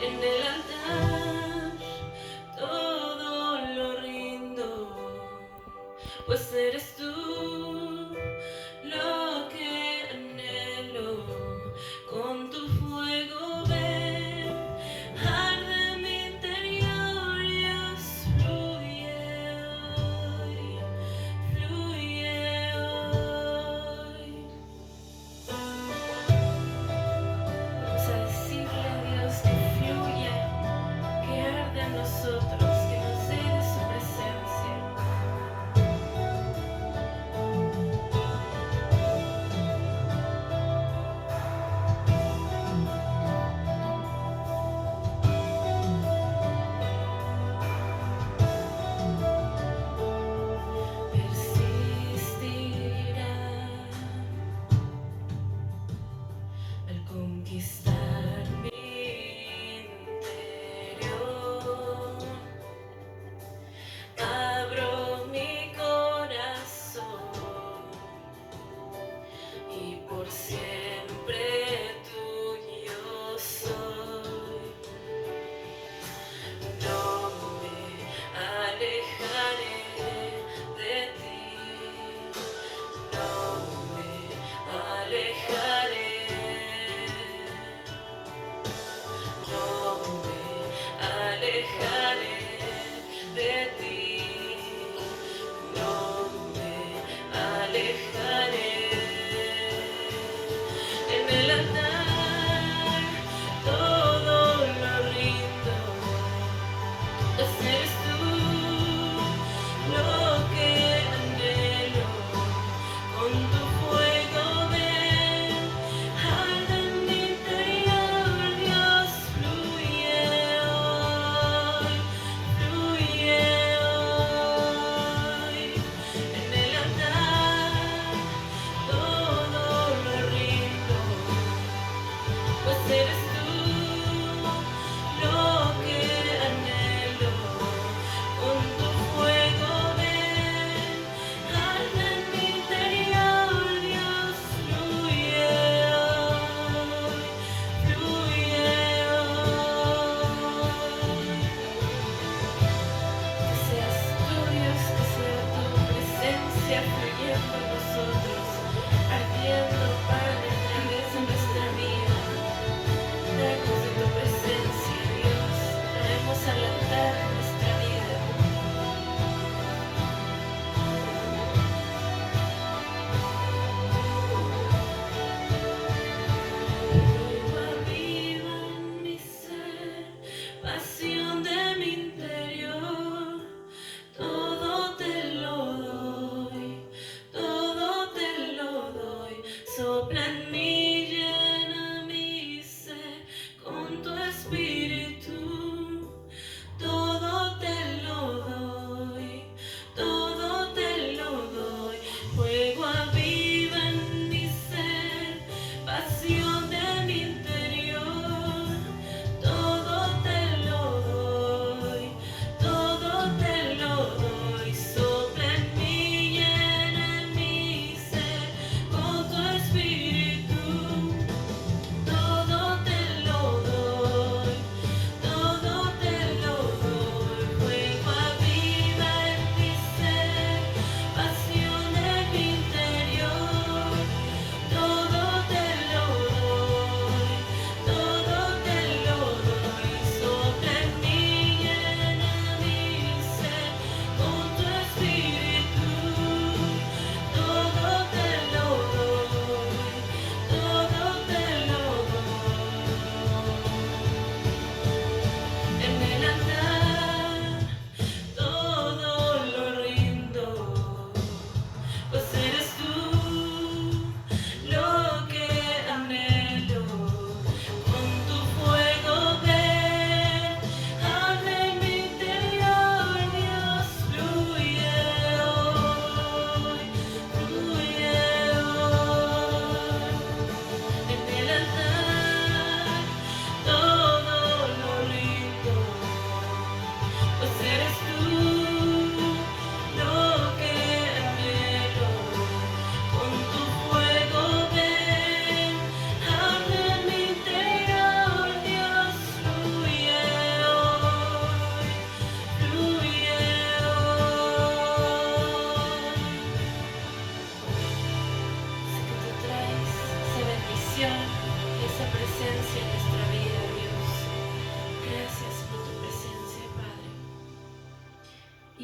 En el altar todo lo rindo, pues eres tú lo que anhelo. Con tu fuego ven, arde mi interior, Dios, fluye hoy. Vamos a decirle a Dios que fluya.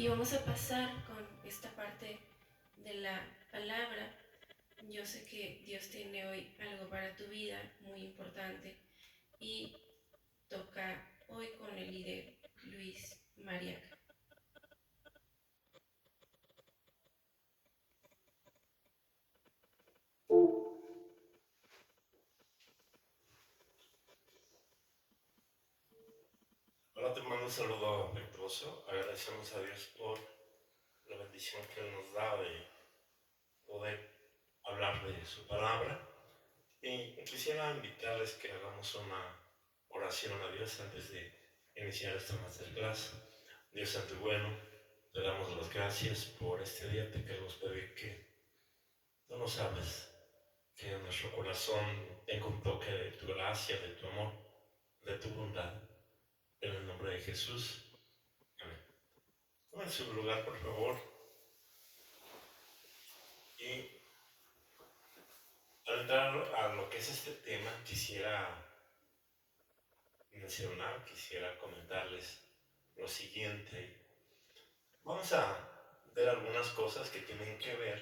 Y vamos a pasar con esta parte de la palabra. Yo sé que Dios tiene hoy algo para tu vida muy importante y toca hoy con el líder Luis Mariaca. Ahora te mando un saludo afectuoso. Agradecemos a Dios por la bendición que Él nos da de poder hablar de su palabra. Y quisiera invitarles que hagamos una oración a Dios antes de iniciar esta masterclass. Dios Santo y bueno, te damos las gracias por este día. Te queremos pedir que tú nos hables, que en nuestro corazón tenga un toque de tu gracia, de tu amor, de tu bondad. En el nombre de Jesús. Amén. Tomen su lugar, por favor. Y al entrar a lo que es este tema, quisiera comentarles lo siguiente. Vamos a ver algunas cosas que tienen que ver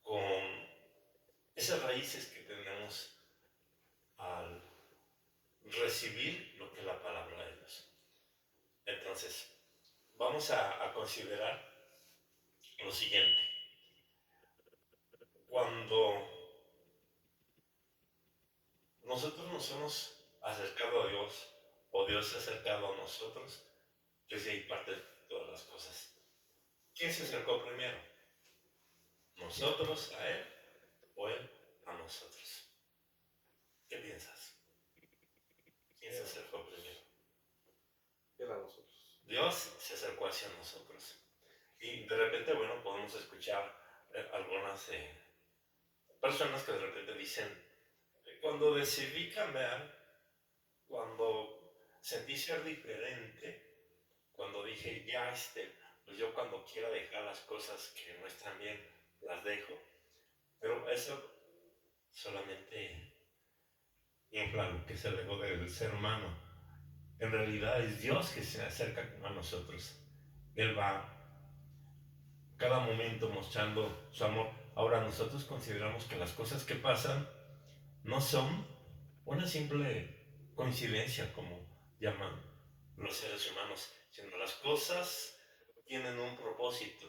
con esas raíces que tenemos al recibir lo que es la palabra de Dios. Entonces, vamos a considerar lo siguiente. Cuando nosotros nos hemos acercado a Dios, o Dios se ha acercado a nosotros, desde ahí parten todas las cosas. ¿Quién se acercó primero? ¿Nosotros a Él o Él a nosotros? ¿Qué piensas? ¿Quién se acercó primero? Él a nosotros. Dios se acercó hacia nosotros. Y de repente, bueno, podemos escuchar algunas personas que de repente dicen, cuando decidí cambiar, cuando sentí ser diferente, cuando dije, ya pues yo cuando quiera dejar las cosas que no están bien, las dejo. Pero eso solamente infla lo que se dejó del ser humano. En realidad es Dios que se acerca a nosotros. Él va cada momento mostrando su amor. Ahora nosotros consideramos que las cosas que pasan no son una simple coincidencia, como llaman los seres humanos, sino las cosas tienen un propósito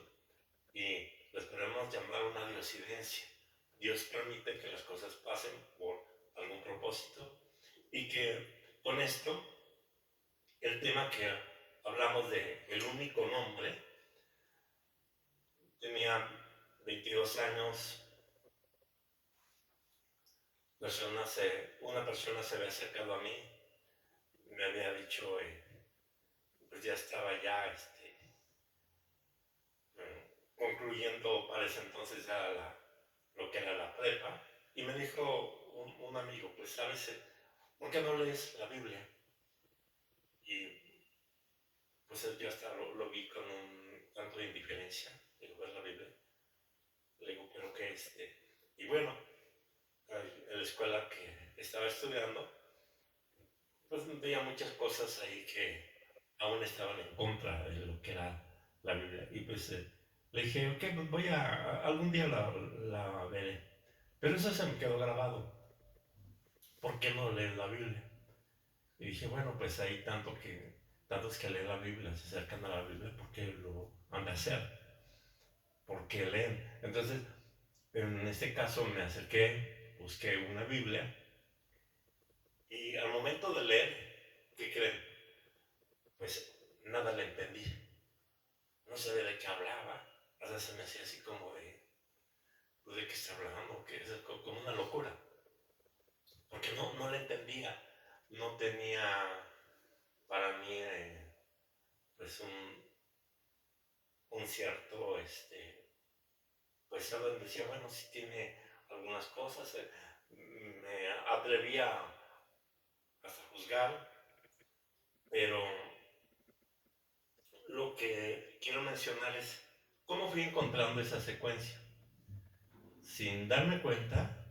y les podemos llamar una diosidencia. Dios permite que las cosas pasen por algún propósito y que con esto el tema que hablamos de el único nombre, tenía 22 años, una persona se había acercado a mí, me había dicho, pues ya estaba concluyendo para ese entonces ya lo que era la prepa, y me dijo un amigo, pues sabes, ¿por qué no lees la Biblia? Y pues yo hasta lo vi con un tanto de indiferencia, digo, ¿ver la Biblia? Le digo, pero ¿qué Y bueno, en la escuela que estaba estudiando, pues veía muchas cosas ahí que aún estaban en contra de lo que era la Biblia. Y pues le dije, ok, pues algún día la veré. Pero eso se me quedó grabado. ¿Por qué no leer la Biblia? Y dije, bueno, pues hay tantos que leen la Biblia, se acercan a la Biblia, ¿por qué lo han de hacer? ¿Por qué leen? Entonces, en este caso me acerqué, busqué una Biblia, y al momento de leer, ¿qué creen? Pues nada le entendí. No sabía de qué hablaba. O sea, se me hacía así como pues, ¿de qué está hablando? Que es como una locura. Porque no le entendía. No tenía para mí pues un cierto, pues alguien decía, bueno, sí tiene algunas cosas. Me atrevía hasta juzgar, pero lo que quiero mencionar es cómo fui encontrando esa secuencia. Sin darme cuenta,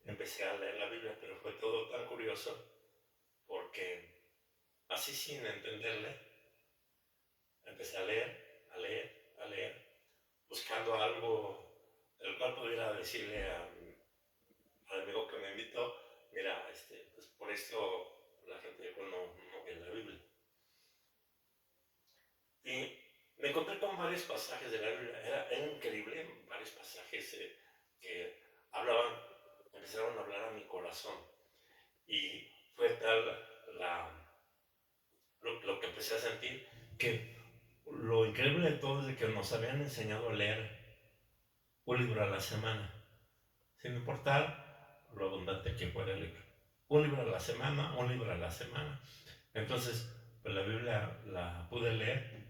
empecé a leer la Biblia, pero fue todo tan curioso porque así sin entenderle, empecé a leer a leer, buscando algo del cual pudiera decirle al amigo que me invitó, mira, pues por esto la gente no ve la Biblia. Y me encontré con varios pasajes de la Biblia, era increíble, varios pasajes que hablaban, empezaron a hablar a mi corazón. Y fue tal lo que empecé a sentir, que lo increíble de todo es de que nos habían enseñado a leer un libro a la semana, sin importar lo abundante que fuera el libro. Un libro a la semana, un libro a la semana. Entonces, pues la Biblia la pude leer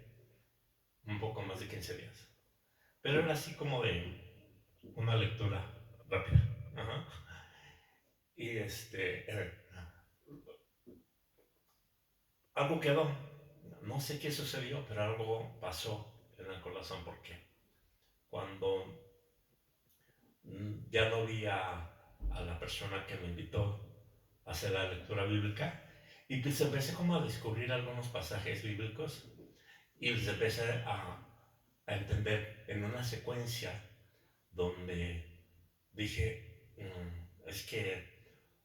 un poco más de 15 días. Pero era así como de una lectura rápida. Ajá. Y algo quedó. No sé qué sucedió, pero algo pasó en el corazón porque cuando ya no vi a la persona que me invitó a hacer la lectura bíblica, y pues empecé como a descubrir algunos pasajes bíblicos y los empecé a entender en una secuencia donde dije, es que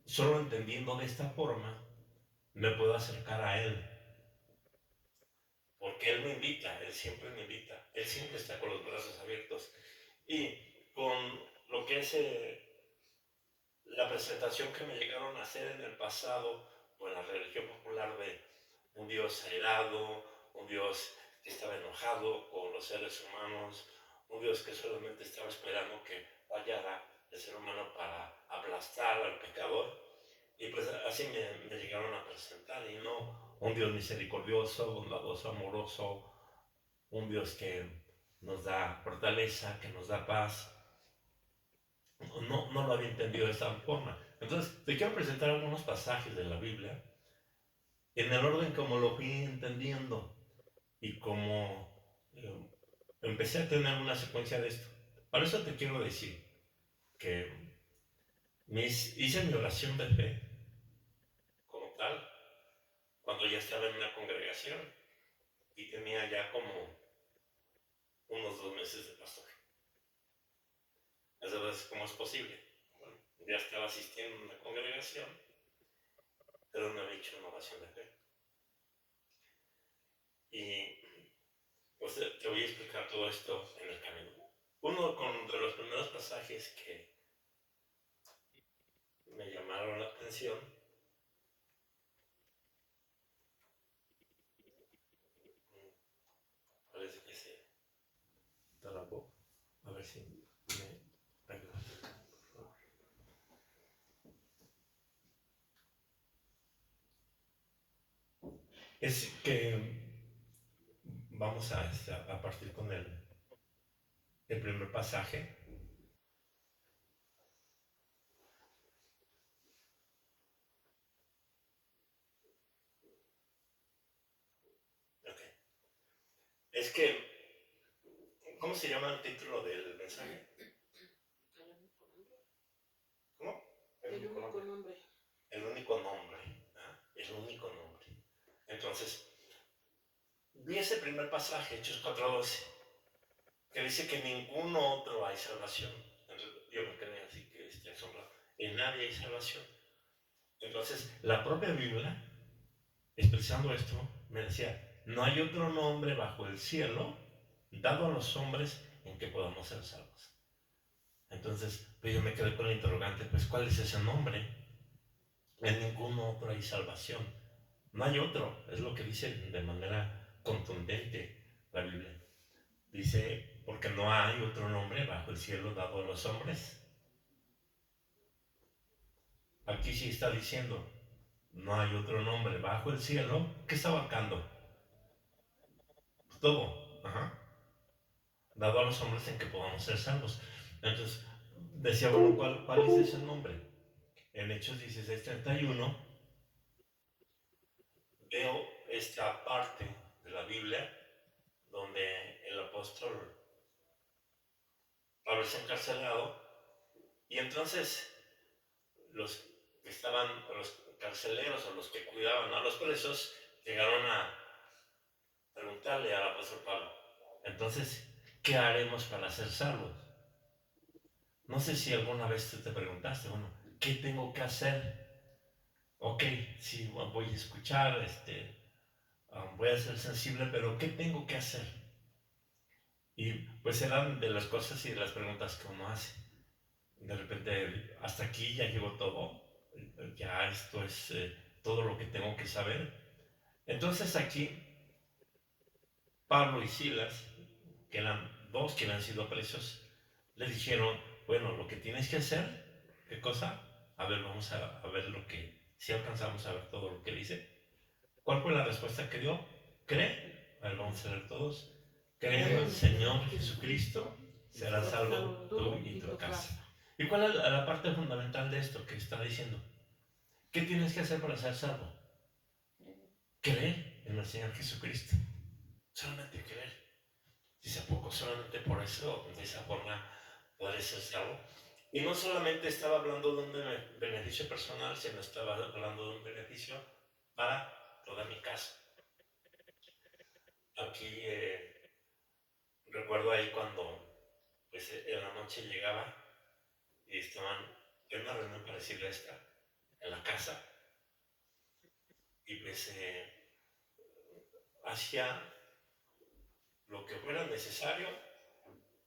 solo entendiendo de esta forma me puedo acercar a Él, porque Él me invita, Él siempre me invita, Él siempre está con los brazos abiertos. Y con lo que es la presentación que me llegaron a hacer en el pasado, con la religión popular de un Dios airado, un Dios que estaba enojado con los seres humanos, un Dios que solamente estaba esperando que fallara el ser humano para aplastar al pecador. Y pues así me llegaron a presentar, y no un Dios misericordioso, bondadoso, amoroso, un Dios que nos da fortaleza, que nos da paz. No lo había entendido de esta forma. Entonces, te quiero presentar algunos pasajes de la Biblia en el orden como lo fui entendiendo y como empecé a tener una secuencia de esto. Para eso te quiero decir que hice mi oración de fe como tal cuando ya estaba en una congregación y tenía ya como unos 2 meses de pastor. Entonces, ¿cómo es posible? Bueno, ya estaba asistiendo a una congregación, pero no había hecho una oración de fe. Y pues te voy a explicar todo esto en el camino. Uno de los primeros pasajes que me llamaron la atención, parece que se trabó. A ver si me ayudas, por favor. Es que vamos a partir con el primer pasaje. Okay. Es que, ¿cómo se llama el título del mensaje? ¿Cómo? El único nombre. El único nombre. El único nombre. Entonces, vi ese primer pasaje, Hechos 4:12, que dice que ningún otro hay salvación. Entonces, yo me quedé así que asombrado. En nadie hay salvación. Entonces, la propia Biblia, expresando esto, me decía, no hay otro nombre bajo el cielo dado a los hombres en que podamos ser salvos. Entonces, pues yo me quedé con la interrogante, pues ¿cuál es ese nombre? En ningún otro hay salvación. No hay otro, es lo que dice de manera contundente la Biblia. Dice, porque no hay otro nombre bajo el cielo dado a los hombres. Aquí sí está diciendo, no hay otro nombre bajo el cielo. ¿Qué está abarcando? Todo. Ajá. Dado a los hombres en que podamos ser salvos. Entonces, decía, bueno, ¿cuál es ese nombre? En Hechos 16:31 veo esta parte de la Biblia donde el apóstol Pablo es encarcelado, y entonces los que estaban, los carceleros o los que cuidaban a los presos, llegaron preguntarle al apóstol Pablo, entonces, ¿qué haremos para ser salvos? No sé si alguna vez tú te preguntaste, bueno, ¿qué tengo que hacer? Ok, sí, voy a escuchar, voy a ser sensible, pero ¿qué tengo que hacer? Y pues eran de las cosas y de las preguntas que uno hace. De repente, hasta aquí ya llegó todo, ya esto es todo lo que tengo que saber. Entonces aquí, Pablo y Silas, que eran dos que habían sido presos, les dijeron, bueno, lo que tienes que hacer, ¿qué cosa? A ver, vamos a ver lo que, si alcanzamos a ver todo lo que dice. ¿Cuál fue la respuesta que dio? Cree, a ver, vamos a leer todos. Cree en el Señor Jesucristo, serás salvo tú y tu casa. ¿Y cuál es la parte fundamental de esto que está diciendo? ¿Qué tienes que hacer para ser salvo? Creer en el Señor Jesucristo. Solamente creer. Dice, ¿a poco solamente por eso, de esa forma, puedes ser salvo? Y no solamente estaba hablando de un beneficio personal, sino estaba hablando de un beneficio para toda mi casa. Aquí recuerdo ahí cuando pues, en la noche llegaba y estaban en una reunión parecida a esta, en la casa, y pues hacía lo que fuera necesario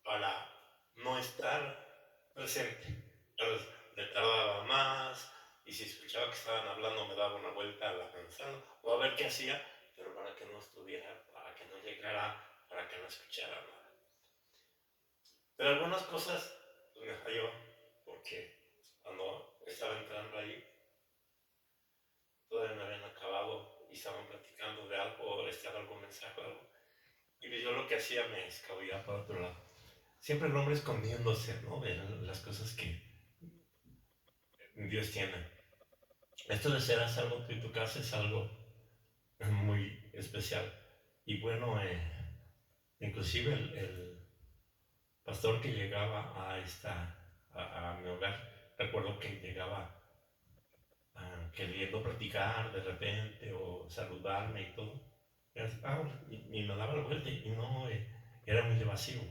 para no estar presente. Entonces, me tardaba más, y si escuchaba que estaban hablando me daba una vuelta a la manzana, o a ver qué hacía, pero para que no estuviera, para que no llegara, para que no escuchara nada. Pero algunas cosas pues, me falló, porque cuando estaba entrando ahí, todavía no habían acabado y estaban platicando de algo, o estaba algún mensaje o algo. Y yo lo que hacía me escabullía para otro lado. Siempre el hombre escondiéndose, ¿no? De las cosas que Dios tiene. Esto de ser a salvo tú y tu casa es algo muy especial. Y bueno, inclusive el pastor que llegaba a mi hogar, recuerdo que llegaba queriendo platicar de repente o saludarme y todo. Y me daba la vuelta y no, era muy evasivo.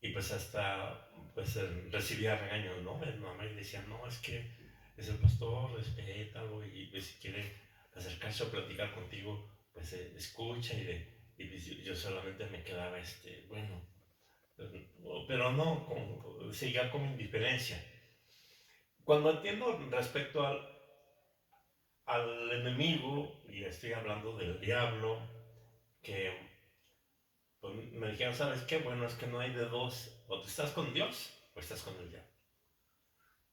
Y pues hasta pues recibía regaños, ¿no? Mi mamá le decía, no, es que es el pastor, respétalo y pues si quiere acercarse o platicar contigo, pues escucha y pues, yo solamente me quedaba, bueno, pero no, seguía con indiferencia. Cuando entiendo respecto al enemigo, y estoy hablando del diablo, que pues, me dijeron, ¿sabes qué? Bueno, es que no hay de dos, o tú estás con Dios o estás con el diablo.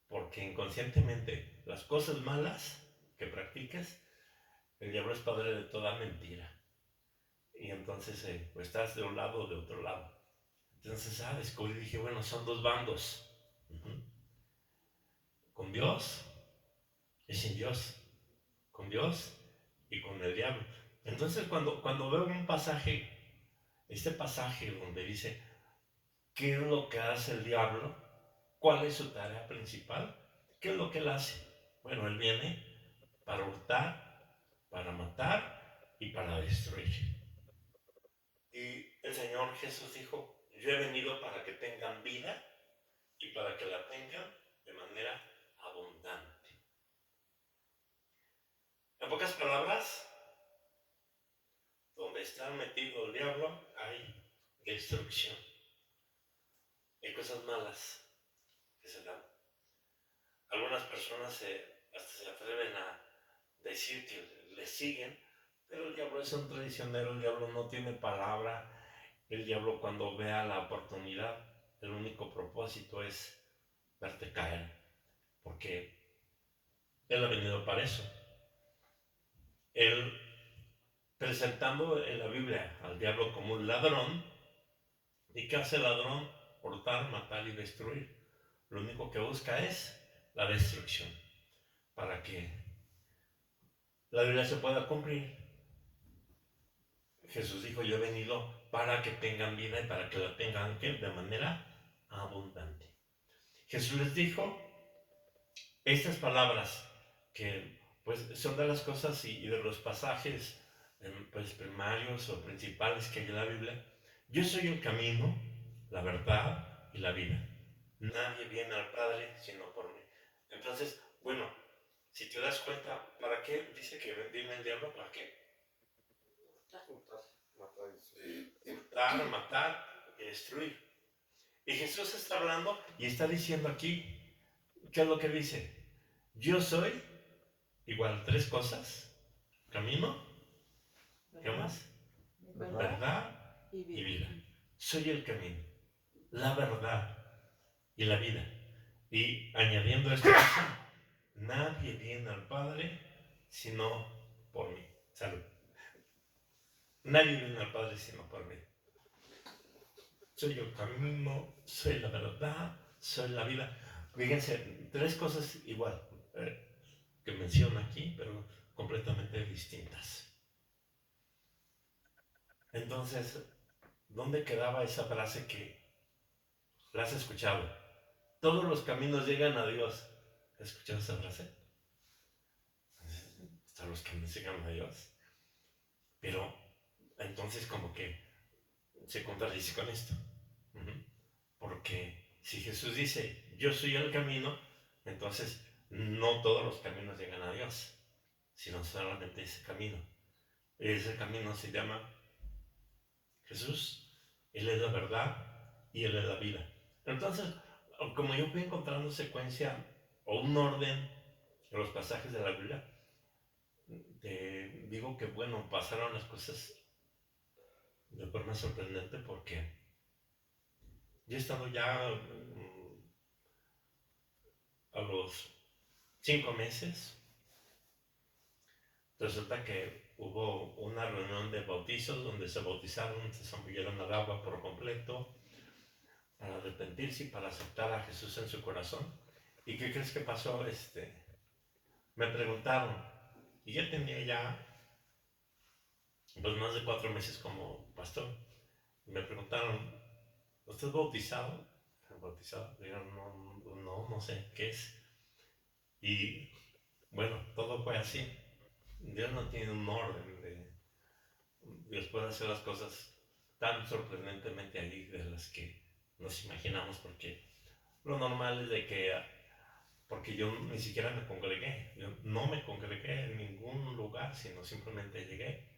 Porque inconscientemente las cosas malas que practicas, el diablo es padre de toda mentira. Y entonces pues estás de un lado o de otro lado. Entonces, descubrí, dije, bueno, son dos bandos. Uh-huh. Con Dios y sin Dios. Con Dios y con el diablo. Entonces, cuando veo un pasaje, este pasaje donde dice, ¿qué es lo que hace el diablo? ¿Cuál es su tarea principal? ¿Qué es lo que él hace? Bueno, él viene para hurtar, para matar y para destruir. Y el Señor Jesús dijo, yo he venido para que tengan vida y para que la tengan de manera abundante. En pocas palabras, donde está metido el diablo hay destrucción. Hay cosas malas que se dan. Algunas personas hasta se atreven a decir que le siguen, pero el diablo es un traicionero, el diablo no tiene palabra, el diablo cuando vea la oportunidad, el único propósito es verte caer, porque él ha venido para eso. Él, presentando en la Biblia al diablo como un ladrón, ¿y qué hace el ladrón? Hurtar, matar y destruir. Lo único que busca es la destrucción, para que la Biblia se pueda cumplir. Jesús dijo, yo he venido para que tengan vida y para que la tengan de manera abundante. Jesús les dijo estas palabras que pues son de las cosas y de los pasajes pues, primarios o principales que hay en la Biblia. Yo soy el camino, la verdad y la vida. Nadie viene al Padre sino por mí. Entonces, bueno, si te das cuenta, ¿para qué dice que viene el diablo? ¿Para qué? Hurtar, matar y destruir. Y Jesús está hablando y está diciendo aquí, ¿qué es lo que dice? Yo soy, igual, tres cosas: camino, ¿qué más? Verdad y vida. Soy el camino, la verdad y la vida. Y añadiendo esto, nadie viene al Padre sino por mí. Salud. Nadie viene al Padre sino por mí. Soy el camino, soy la verdad, soy la vida. Fíjense, tres cosas igual que menciona aquí, pero completamente distintas. Entonces, ¿dónde quedaba esa frase que la has escuchado? Todos los caminos llegan a Dios. ¿Has escuchado esa frase? Todos los caminos llegan a Dios. Pero entonces como que se contradice con esto. Porque si Jesús dice, yo soy el camino, entonces no todos los caminos llegan a Dios, sino solamente ese camino. Ese camino se llama Jesús. Él es la verdad y Él es la vida. Entonces, como yo fui encontrando secuencia o un orden en los pasajes de la Biblia, te digo que, bueno, pasaron las cosas de forma sorprendente porque yo he estado ya a los 5 meses. Resulta que hubo una reunión de bautizos donde se bautizaron, se zambullieron al agua por completo para arrepentirse y para aceptar a Jesús en su corazón. ¿Y qué crees que pasó? Me preguntaron, y yo tenía ya pues más de 4 meses como pastor. Me preguntaron, ¿usted es bautizado? ¿Bautizado? Dijeron, no sé qué es. Y bueno, todo fue así. Dios no tiene un orden. Dios puede hacer las cosas tan sorprendentemente allí de las que nos imaginamos, porque lo normal es de que, porque yo ni siquiera me congregué, yo no me congregué en ningún lugar, sino simplemente llegué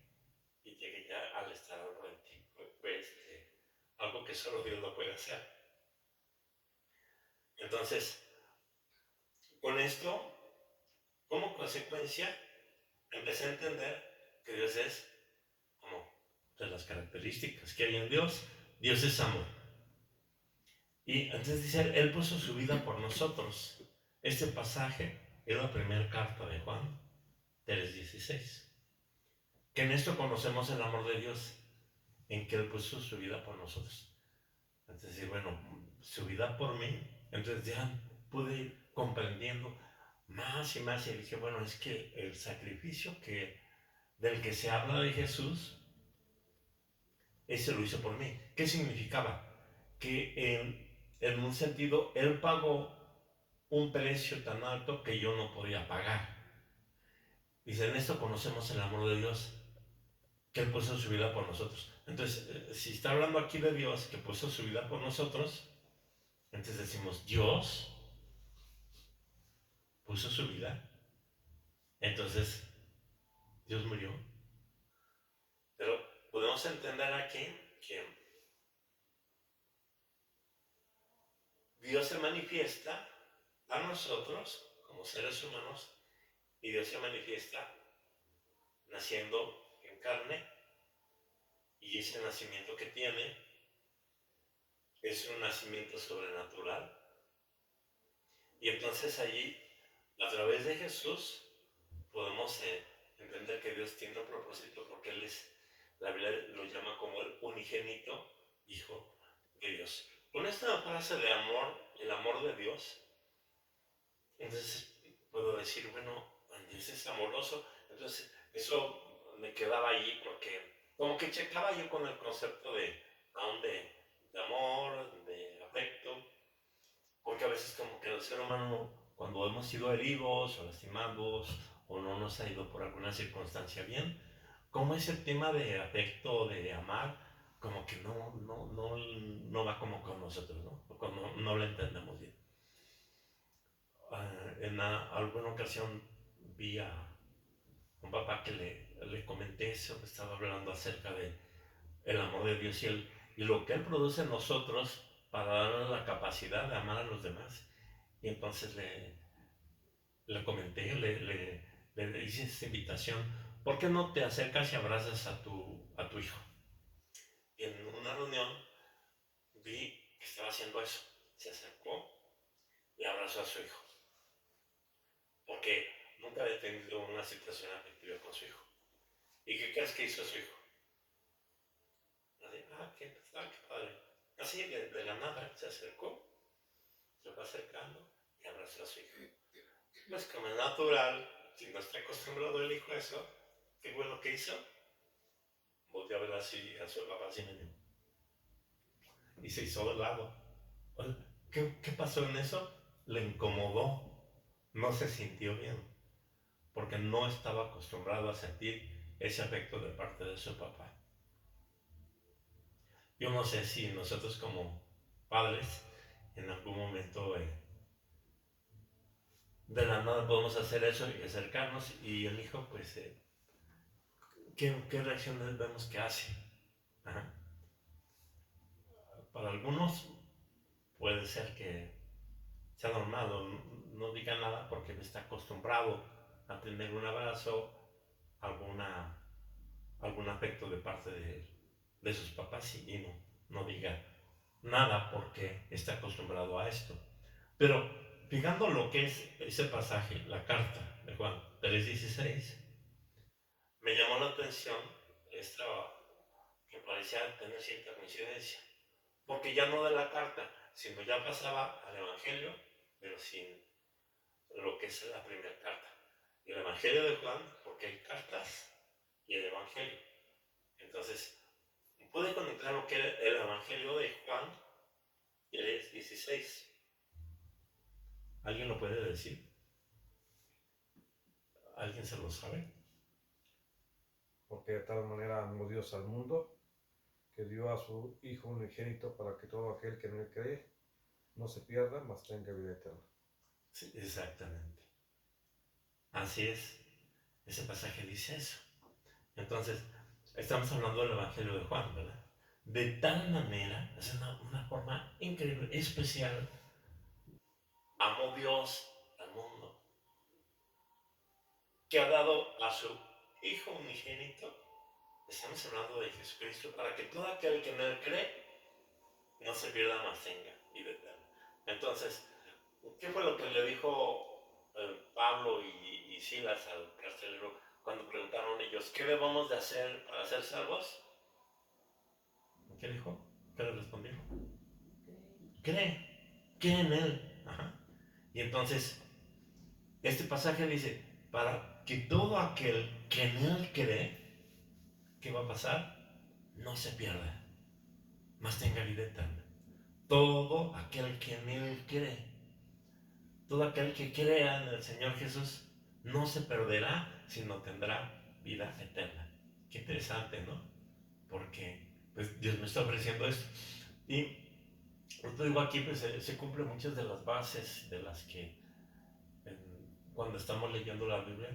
y llegué ya al estado de pues, algo que solo Dios lo puede hacer. Entonces, con esto, como consecuencia, empecé a entender que Dios es como de las características que hay en Dios. Dios es amor. Y entonces dice, Él puso su vida por nosotros. Este pasaje es la primera carta de Juan 3:16. Que en esto conocemos el amor de Dios, en que Él puso su vida por nosotros. Entonces, bueno, su vida por mí. Entonces ya pude ir comprendiendo más y más, y dije, bueno, es que el sacrificio del que se habla de Jesús, ese lo hizo por mí. ¿Qué significaba? Que en un sentido, Él pagó un precio tan alto que yo no podía pagar. Dice, en esto conocemos el amor de Dios, que Él puso su vida por nosotros. Entonces, si está hablando aquí de Dios, que puso su vida por nosotros, entonces decimos, Dios puso su vida, entonces Dios murió. Pero podemos entender aquí que Dios se manifiesta a nosotros como seres humanos, y Dios se manifiesta naciendo en carne, y ese nacimiento que tiene es un nacimiento sobrenatural. Y entonces allí, a través de Jesús, podemos entender que Dios tiene un propósito, porque Él es, la Biblia lo llama como el unigénito Hijo de Dios. Con esta frase de amor, el amor de Dios, entonces puedo decir, bueno, Dios es amoroso. Entonces eso me quedaba allí, porque como que checaba yo con el concepto de amor, de afecto, porque a veces como que el ser humano, cuando hemos sido heridos o lastimados, o no nos ha ido por alguna circunstancia bien, como ese tema de afecto, de amar, como que no va como con nosotros, ¿no? O no lo entendemos bien. Alguna ocasión vi a un papá que le comenté eso, que estaba hablando acerca de el amor de Dios y lo que Él produce en nosotros para darnos la capacidad de amar a los demás. Y entonces le comenté, le hice esta invitación, ¿por qué no te acercas y abrazas a tu hijo? Y en una reunión vi que estaba haciendo eso, se acercó y abrazó a su hijo, porque nunca había tenido una situación afectiva con su hijo. ¿Y qué crees que hizo su hijo? Así, qué padre. Así de la nada se acercó, se fue acercando y abrazó a su hijo. Pues como es natural, si no está acostumbrado el hijo a eso, ¿qué fue lo que hizo? Volvió a ver así a su papá así medio. Y se hizo de lado. ¿Qué pasó en eso? Le incomodó, no se sintió bien, porque no estaba acostumbrado a sentir ese afecto de parte de su papá. Yo no sé si nosotros como padres en algún momento de la nada podemos hacer eso y acercarnos y el hijo pues ¿qué reacciones vemos que hace? Ajá. Para algunos puede ser que sea normal o no diga nada porque no está acostumbrado a tener un abrazo, algún afecto de parte de sus papás y no diga nada porque está acostumbrado a esto. Pero fijando lo que es ese pasaje, la carta de Juan 3:16, me llamó la atención esta que parecía tener cierta coincidencia, porque ya no de la carta, sino ya pasaba al Evangelio, pero sin lo que es la primera carta. Y el Evangelio de Juan, porque hay cartas y el Evangelio. Entonces, pude conectar lo que era el Evangelio de Juan 3:16. ¿Alguien lo puede decir? ¿Alguien se lo sabe? Porque de tal manera amó Dios al mundo, que dio a su Hijo unigénito para que todo aquel que en él cree no se pierda, mas tenga vida eterna. Sí, exactamente. Así es. Ese pasaje dice eso. Entonces, estamos hablando del Evangelio de Juan, ¿verdad? De tal manera, es una forma increíble, especial, amó Dios al mundo, que ha dado a su Hijo unigénito. Estamos hablando de Jesucristo para que todo aquel que en él cree no se pierda, más tenga vida eterna. Entonces, ¿qué fue lo que le dijo Pablo y Silas al carcelero cuando preguntaron ellos, ¿qué debemos de hacer para ser salvos? ¿Qué dijo? ¿Qué le respondieron? Cree en él. Ajá. Y entonces, este pasaje dice, para que todo aquel que en él cree, ¿qué va a pasar? No se pierda, mas tenga vida eterna. Todo aquel que en él cree, todo aquel que crea en el Señor Jesús, no se perderá, sino tendrá vida eterna. Qué interesante, ¿no? Porque pues, Dios me está ofreciendo esto. Y lo digo aquí, pues se cumplen muchas de las bases de las que cuando estamos leyendo la Biblia